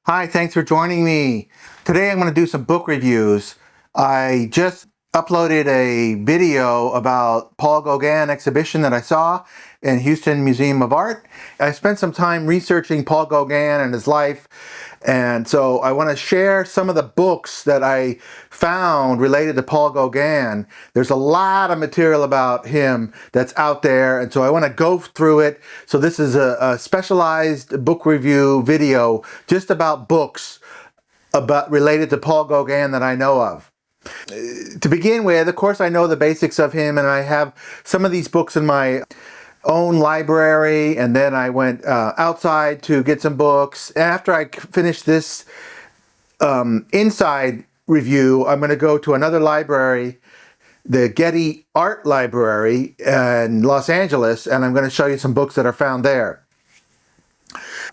Hi, thanks for joining me. Today I'm going to do some book reviews. I just uploaded a video about Paul Gauguin exhibition that I saw in Houston Museum of Art. I spent some time researching Paul Gauguin and his life, and so I want to share some of the books that I found related to Paul Gauguin. There's a lot of material about him that's out there, and so I want to go through it. So this is a specialized book review video just about books related to Paul Gauguin that I know of. To begin with, of course, I know the basics of him, and I have some of these books in my own library, and then I went outside to get some books. After I finished this inside review, I'm going to go to another library, the Getty Art Library in Los Angeles, and I'm going to show you some books that are found there.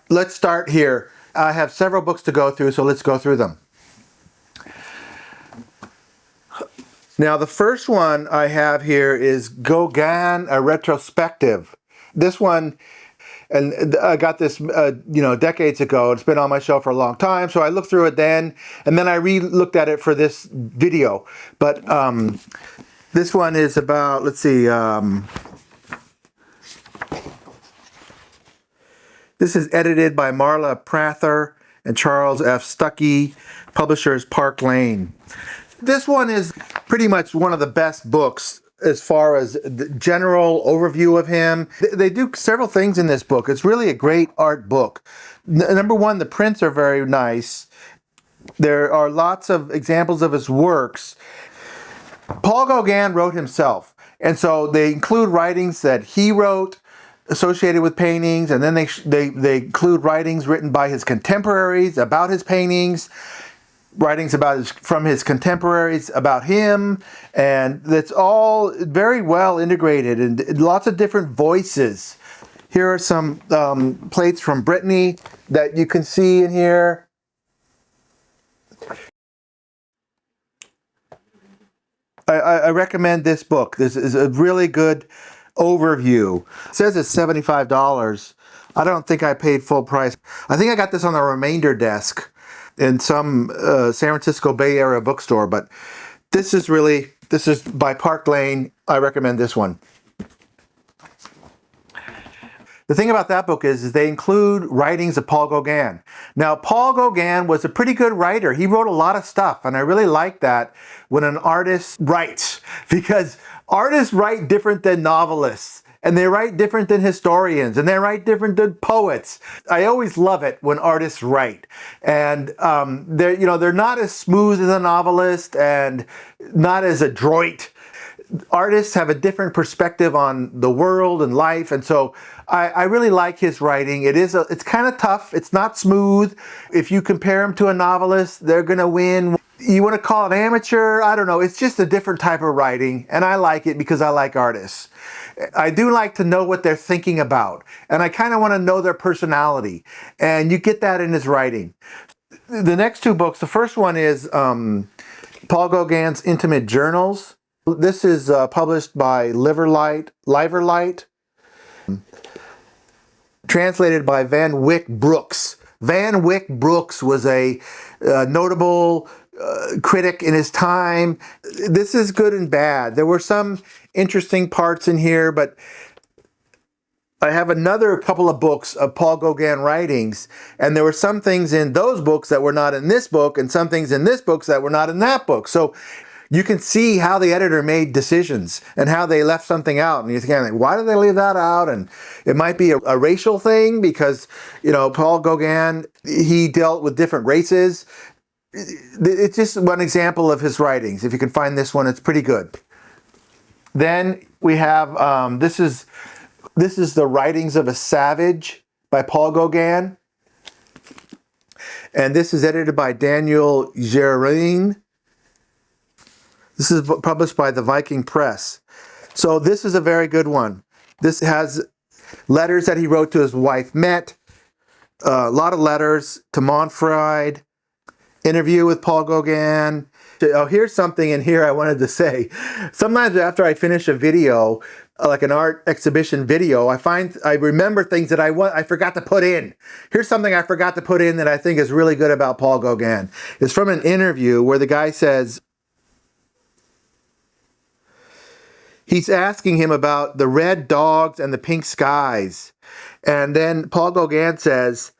Let's start here. I have several books to go through, so let's go through them. Now, the first one I have here is Gauguin, a retrospective. This one, and I got this, decades ago. It's been on my shelf for a long time, so I looked through it then, and then I re-looked at it for this video. But this one is about, let's see, this is edited by Marla Prather and Charles F. Stuckey, publishers Park Lane. This one is pretty much one of the best books as far as the general overview of him. They do several things in this book. It's really a great art book. Number one, the prints are very nice. There are lots of examples of his works. Paul Gauguin wrote himself, and so they include writings that he wrote associated with paintings, and then they include writings written by his contemporaries about his paintings, writings from his contemporaries about him, and it's all very well integrated and lots of different voices. Here are some plates from Brittany that you can see in here. I recommend this book. This is a really good overview. It says it's $75. I don't think I paid full price. I think I got this on the remainder desk in some San Francisco Bay Area bookstore, but this is by Park Lane. I recommend this one. The thing about that book is they include writings of Paul Gauguin. Now, Paul Gauguin was a pretty good writer. He wrote a lot of stuff, and I really like that when an artist writes, because artists write different than novelists, and they write different than historians, and they write different than poets. I always love it when artists write, and they're not as smooth as a novelist and not as adroit. Artists have a different perspective on the world and life, and so I really like his writing. It's kind of tough. It's not smooth. If you compare him to a novelist, they're going to win. You want to call it amateur? I don't know. It's just a different type of writing, and I like it because I like artists. I do like to know what they're thinking about, and I kind of want to know their personality, and you get that in his writing. The next two books, the first one is Paul Gauguin's Intimate Journals. This is published by Liverlight, translated by Van Wyck Brooks. Van Wyck Brooks was a notable critic in his time. This is good and bad. There were some interesting parts in here, but I have another couple of books of Paul Gauguin writings, and there were some things in those books that were not in this book, and some things in this book that were not in that book. So you can see how the editor made decisions and how they left something out. And you're thinking, why did they leave that out? And it might be a racial thing because, Paul Gauguin, he dealt with different races. It's just one example of his writings. If you can find this one, it's pretty good. Then we have, this is The Writings of a Savage by Paul Gauguin. And this is edited by Daniel Gerin. This is published by the Viking Press. So this is a very good one. This has letters that he wrote to his wife, Met, a lot of letters to Montfried, interview with Paul Gauguin, Oh, here's something in here I wanted to say. Sometimes after I finish a video, like an art exhibition video, I remember things that I forgot to put in. Here's something I forgot to put in that I think is really good about Paul Gauguin. It's from an interview where the guy says, he's asking him about the red dogs and the pink skies. And then Paul Gauguin says,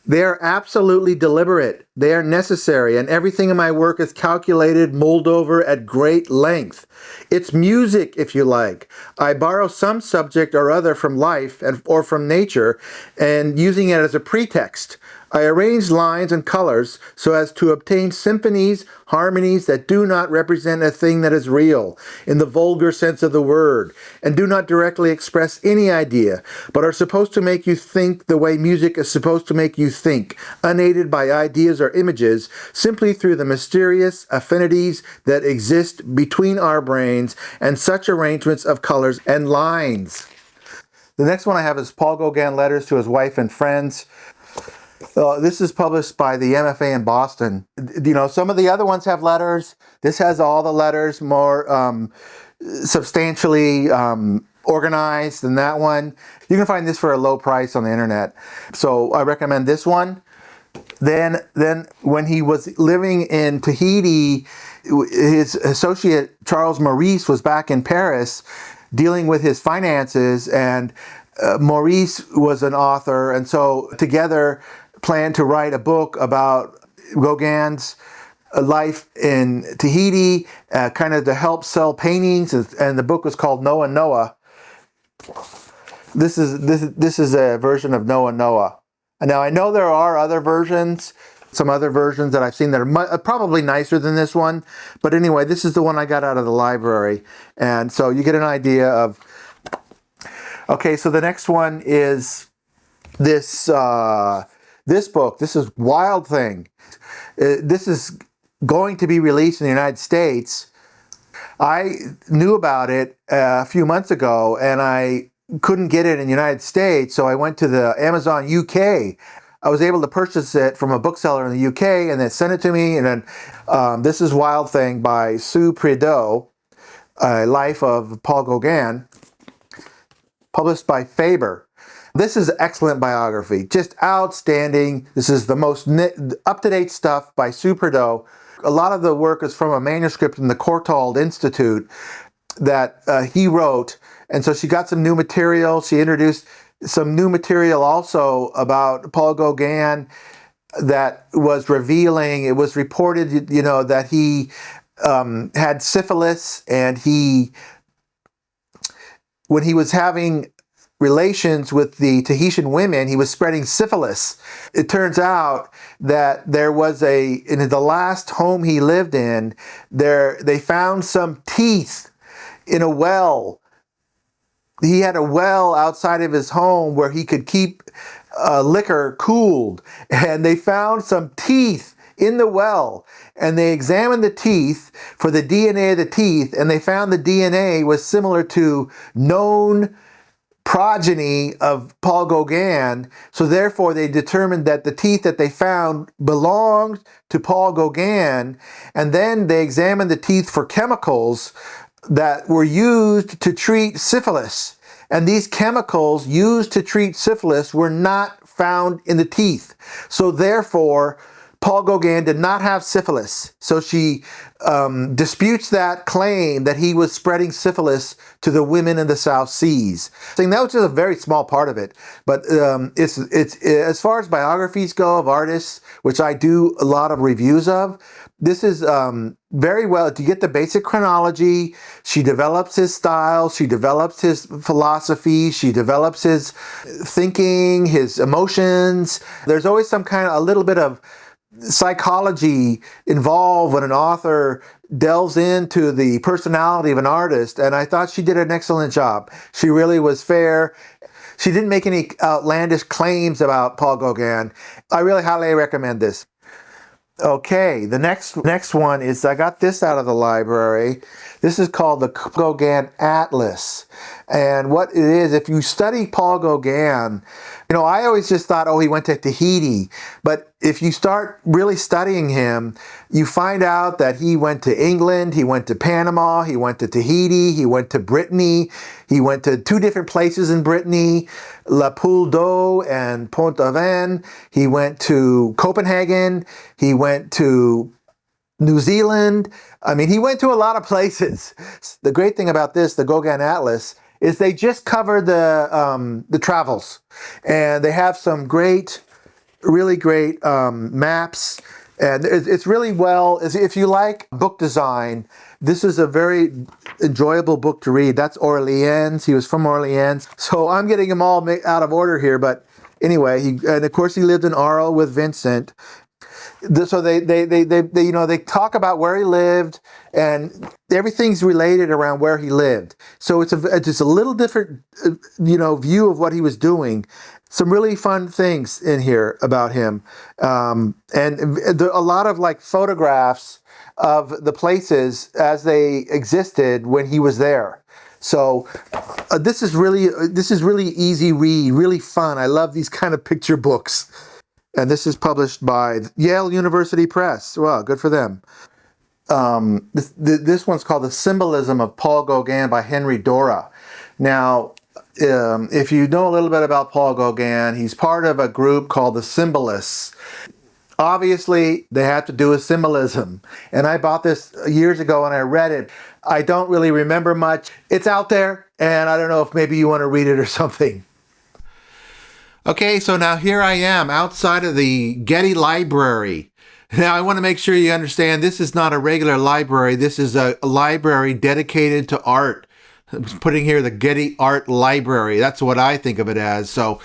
they are absolutely deliberate. They are necessary, and everything in my work is calculated, mulled over at great length. It's music, if you like. I borrow some subject or other from life or from nature, and using it as a pretext, I arrange lines and colors so as to obtain symphonies, harmonies that do not represent a thing that is real, in the vulgar sense of the word, and do not directly express any idea, but are supposed to make you think the way music is supposed to make you think, unaided by ideas or images, simply through the mysterious affinities that exist between our brains and such arrangements of colors and lines. The next one I have is Paul Gauguin Letters to His Wife and Friends. This is published by the MFA in Boston. You know, some of the other ones have letters. This has all the letters more substantially organized than that one. You can find this for a low price on the internet. So I recommend this one. Then when he was living in Tahiti, his associate Charles Maurice was back in Paris dealing with his finances, and Maurice was an author, and so together planned to write a book about Gauguin's life in Tahiti, kind of to help sell paintings, and the book was called Noah Noah. This is a version of Noah Noah. And now I know there are other versions, some other versions that I've seen that are probably nicer than this one, but anyway, this is the one I got out of the library, and so you get an idea of. Okay, so the next one is this book. This is Wild Thing. This is going to be released in the United States. I knew about it a few months ago, and I couldn't get it in the United States, so I went to the Amazon UK. I was able to purchase it from a bookseller in the UK, and they sent it to me. And then this is Wild Thing by Sue Prideaux, A Life of Paul Gauguin, published by Faber. This is an excellent biography, just outstanding. This is the most up-to-date stuff by Sue Prideaux. A lot of the work is from a manuscript in the Courtauld Institute that he wrote, and so she got some new material. She introduced some new material also about Paul Gauguin that was revealing. It was reported, you know, that he had syphilis, and when he was having relations with the Tahitian women, he was spreading syphilis. It turns out that there was in the last home he lived in, they found some teeth in a well. He had a well outside of his home where he could keep liquor cooled, and they found some teeth in the well, and they examined the teeth for the DNA of the teeth, and they found the DNA was similar to known progeny of Paul Gauguin, so therefore they determined that the teeth that they found belonged to Paul Gauguin, and then they examined the teeth for chemicals that were used to treat syphilis, and these chemicals used to treat syphilis were not found in the teeth, so therefore Paul Gauguin did not have syphilis. So she disputes that claim that he was spreading syphilis to the women in the South Seas. Saying that was just a very small part of it, but it's as far as biographies go of artists, which I do a lot of reviews of. This is very well, to get the basic chronology. She develops his style, she develops his philosophy, she develops his thinking, his emotions. There's always a little bit of psychology involved when an author delves into the personality of an artist, and I thought she did an excellent job. She really was fair. She didn't make any outlandish claims about Paul Gauguin. I really highly recommend this. Okay, the next one is, I got this out of the library. This is called the Gauguin Atlas. And what it is, if you study Paul Gauguin, I always just thought, oh, he went to Tahiti. But if you start really studying him, you find out that he went to England, he went to Panama, he went to Tahiti, he went to Brittany, he went to two different places in Brittany, La Poule d'Eau and Pont-Aven. He went to Copenhagen, he went to New Zealand. I mean, he went to a lot of places. The great thing about this, the Gauguin Atlas, is they just cover the travels, and they have some really great maps, and it's really well. If you like book design, this is a very enjoyable book to read. That's Orleans. He was from Orleans, so I'm getting them all out of order here, but anyway, and of course he lived in Arles with Vincent. So they talk about where he lived, and everything's related around where he lived. So it's just a little different view of what he was doing. Some really fun things in here about him, and a lot of like photographs of the places as they existed when he was there. So this is really easy read, really fun. I love these kind of picture books. And this is published by Yale University Press. Well, good for them. This one's called The Symbolism of Paul Gauguin by Henry Dora. Now, if you know a little bit about Paul Gauguin, he's part of a group called the Symbolists. Obviously, they have to do with symbolism. And I bought this years ago and I read it. I don't really remember much. It's out there, and I don't know if maybe you want to read it or something. Okay, so now here I am outside of the Getty Library. Now I want to make sure you understand this is not a regular library. This is a library dedicated to art. I'm putting here the Getty Art Library. That's what I think of it as. So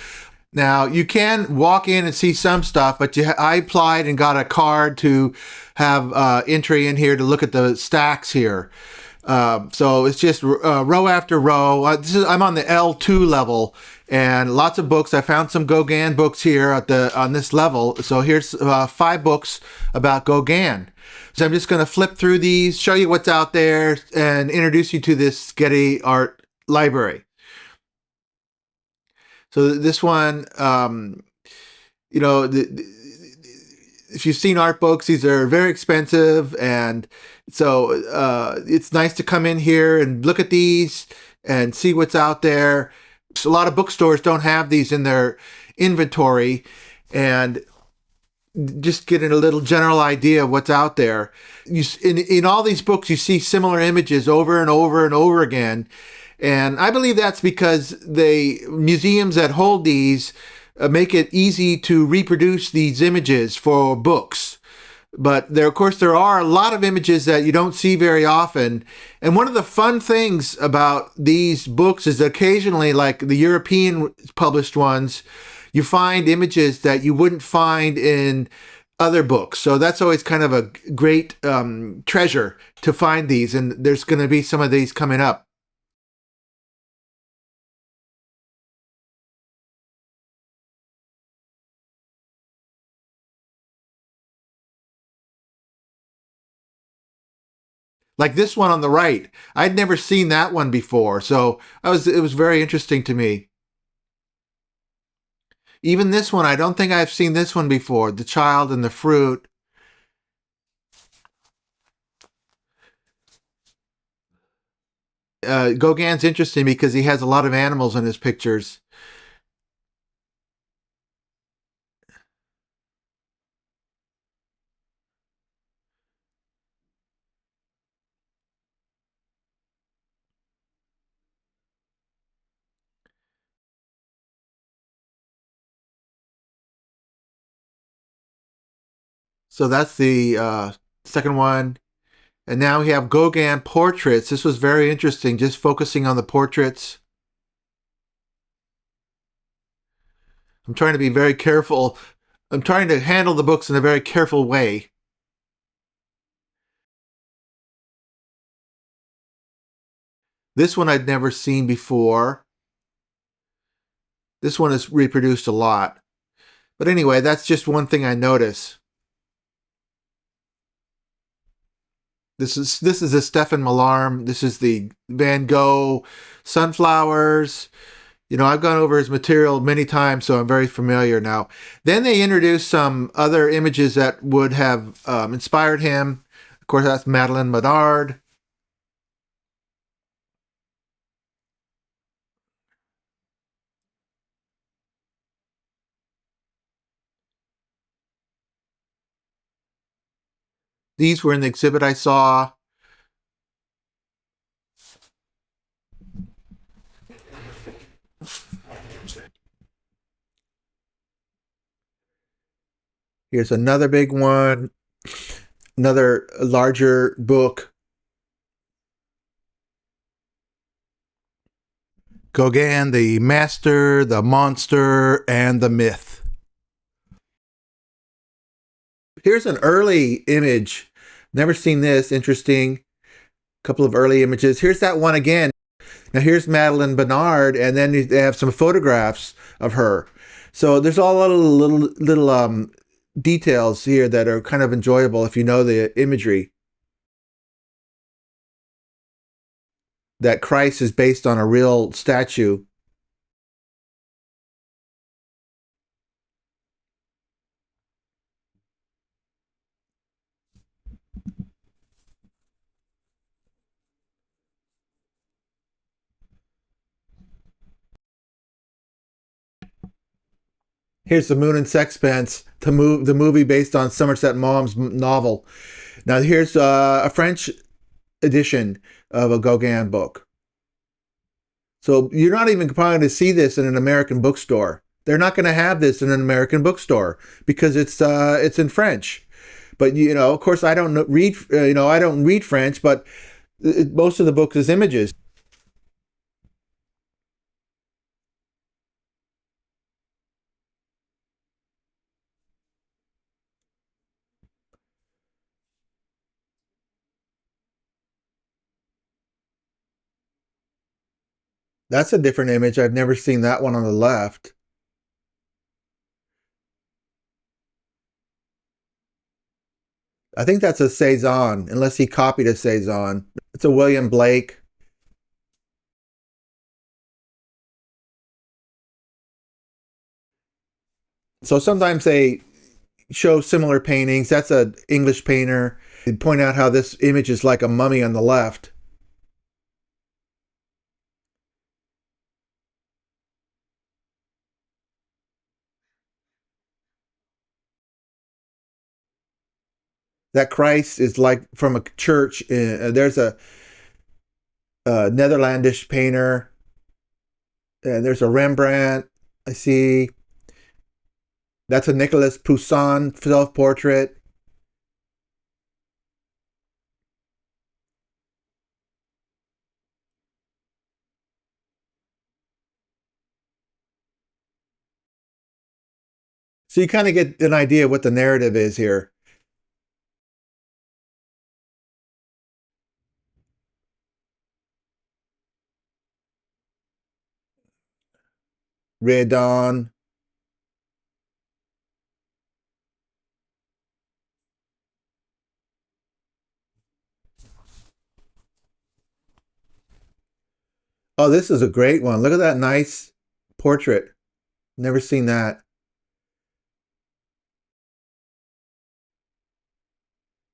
now you can walk in and see some stuff, but I applied and got a card to have entry in here to look at the stacks here. So it's just row after row. I'm on the L2 level, and lots of books. I found some Gauguin books here on this level. So here's 5 books about Gauguin. So I'm just going to flip through these, show you what's out there, and introduce you to this Getty Art Library. So this one, if you've seen art books, these are very expensive, and so it's nice to come in here and look at these and see what's out there. So a lot of bookstores don't have these in their inventory, and just getting a little general idea of what's out there. In all these books, you see similar images over and over and over again, and I believe that's because museums that hold these make it easy to reproduce these images for books. But of course, there are a lot of images that you don't see very often. And one of the fun things about these books is occasionally, like the European published ones, you find images that you wouldn't find in other books. So that's always kind of a great treasure to find these. And there's going to be some of these coming up. Like this one on the right. I'd never seen that one before, so it was very interesting to me. Even this one, I don't think I've seen this one before. The Child and the Fruit. Gauguin's interesting because he has a lot of animals in his pictures. So that's the second one. And now we have Gauguin portraits. This was very interesting, just focusing on the portraits. I'm trying to be very careful. I'm trying to handle the books in a very careful way. This one I'd never seen before. This one is reproduced a lot. But anyway, that's just one thing I notice. This is a Stefan Mallarme. This is the Van Gogh sunflowers. I've gone over his material many times, so I'm very familiar now. Then they introduced some other images that would have inspired him. Of course, that's Madeleine Menard. These were in the exhibit I saw. Here's another big one, another larger book. Gauguin, the Master, the Monster, and the Myth. Here's an early image. Never seen this. Interesting. A couple of early images. Here's that one again. Now here's Madeleine Menard, and then they have some photographs of her. So there's all little details here that are kind of enjoyable if you know the imagery. That Christ is based on a real statue. Here's The Moon and Sexpence, the movie based on Somerset Maugham's novel. Now here's a French edition of a Gauguin book. So you're not even going to see this in an American bookstore. They're not going to have this in an American bookstore because it's in French. But of course, I don't read. I don't read French, but most of the book is images. That's a different image. I've never seen that one on the left. I think that's a Cezanne, unless he copied a Cezanne. It's a William Blake. So sometimes they show similar paintings. That's an English painter. They point out how this image is like a mummy on the left. That Christ is like from a church. There's a Netherlandish painter. And there's a Rembrandt. I see. That's a Nicolas Poussin self-portrait. So you kind of get an idea of what the narrative is here. Redon. Oh, this is a great one. Look at that nice portrait. Never seen that.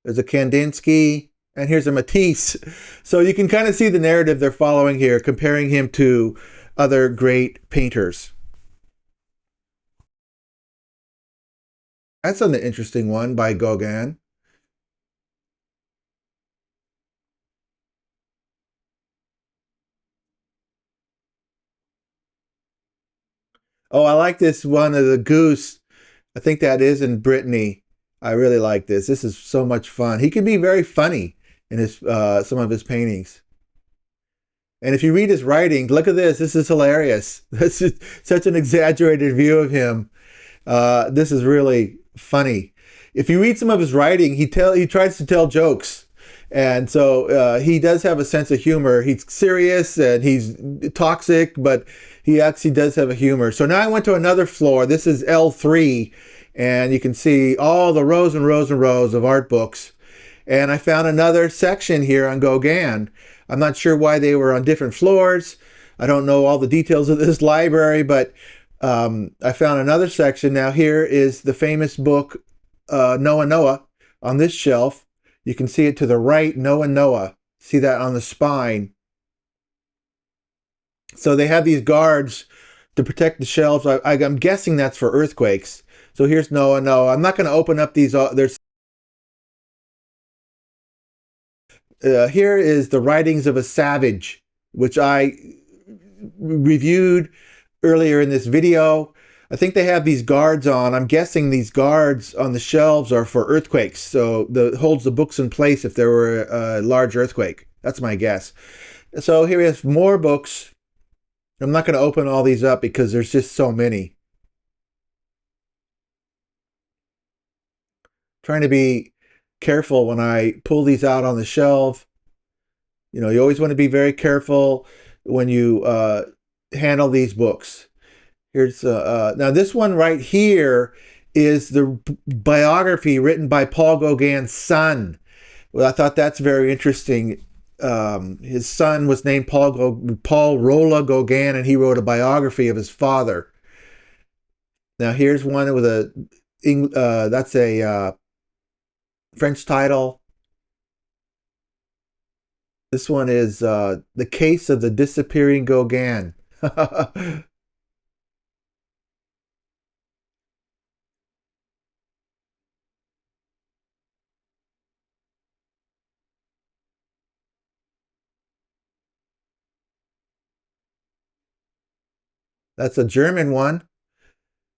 There's a Kandinsky, and here's a Matisse. So you can kind of see the narrative they're following here, comparing him to other great painters. That's an interesting one by Gauguin. Oh, I like this one of the goose. I think that is in Brittany. I really like this. This is so much fun. He can be very funny in his some of his paintings. And if you read his writing, look at this. This is hilarious. This is such an exaggerated view of him. This is really funny. If you read some of his writing, he tries to tell jokes, and so he does have a sense of humor. He's serious and he's toxic, but he actually does have a humor. So now I went to another floor. This is L3, and you can see all the rows and rows and rows of art books. And I found another section here on Gauguin. I'm not sure why they were on different floors. I don't know all the details of this library, but I found another section. Now here is the famous book, Noah Noah, on this shelf. You can see it to the right, Noah Noah. See that on the spine. So they have these guards to protect the shelves. I'm guessing that's for earthquakes. So here's Noah Noah. I'm not going to open up these. There's here is the writings of a savage, which I reviewed earlier in this video. I think they have these guards on. I'm guessing these guards on the shelves are for earthquakes. So holds the books in place if there were a large earthquake. That's my guess. So here we have more books. I'm not going to open all these up because there's just so many. Trying to be careful when I pull these out on the shelf. You know, you always want to be very careful when you handle these books. Here's now this one right here is the biography written by Paul Gauguin's son. Well, I thought that's very interesting. His son was named Paul Rolla Gauguin, and he wrote a biography of his father. Now here's one with that's a French title. This one is The Case of the Disappearing Gauguin. That's a German one.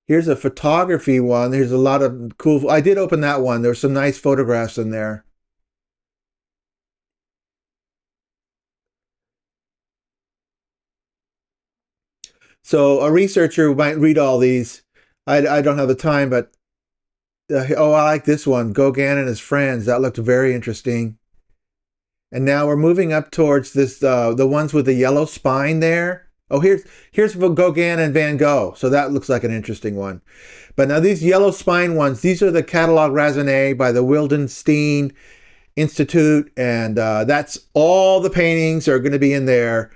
Here's a photography one. There's a lot of cool. I did open that one. There's some nice photographs in there. So a researcher might read all these. I don't have the time, but oh, I like this one. Gauguin and his friends. That looked very interesting. And now we're moving up towards this, the ones with the yellow spine there. Oh, here's Gauguin and Van Gogh. So that looks like an interesting one. But now these yellow spine ones, these are the Catalogue Raisonné by the Wildenstein Institute. And that's all the paintings are going to be in there.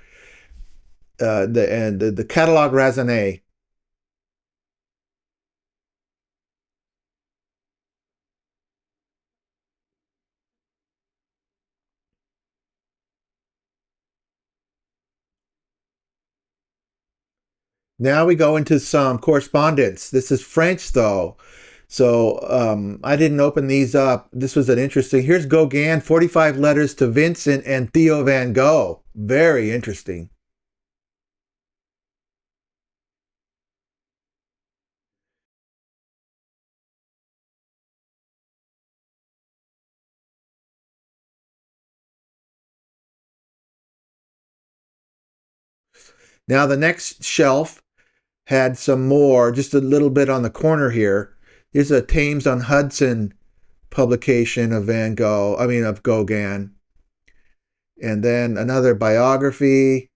The Catalogue Raisonné. Now we go into some correspondence. This is French though. So I didn't open these up. This was an interesting. Here's Gauguin, 45 letters to Vincent and Theo Van Gogh. Very interesting. Now the next shelf had some more, just a little bit on the corner here. Here's a Thames on Hudson publication of of Gauguin. And then another biography.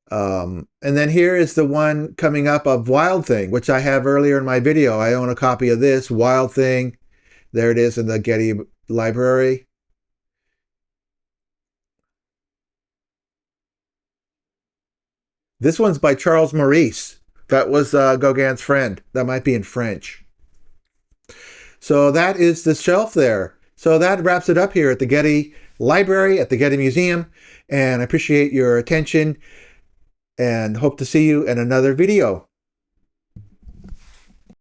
And then here is the one coming up of Wild Thing, which I have earlier in my video. I own a copy of this, Wild Thing. There it is in the Getty library. This one's by Charles Maurice. That was Gauguin's friend. That might be in French. So that is the shelf there. So that wraps it up here at the Getty Library, at the Getty Museum. And I appreciate your attention and hope to see you in another video.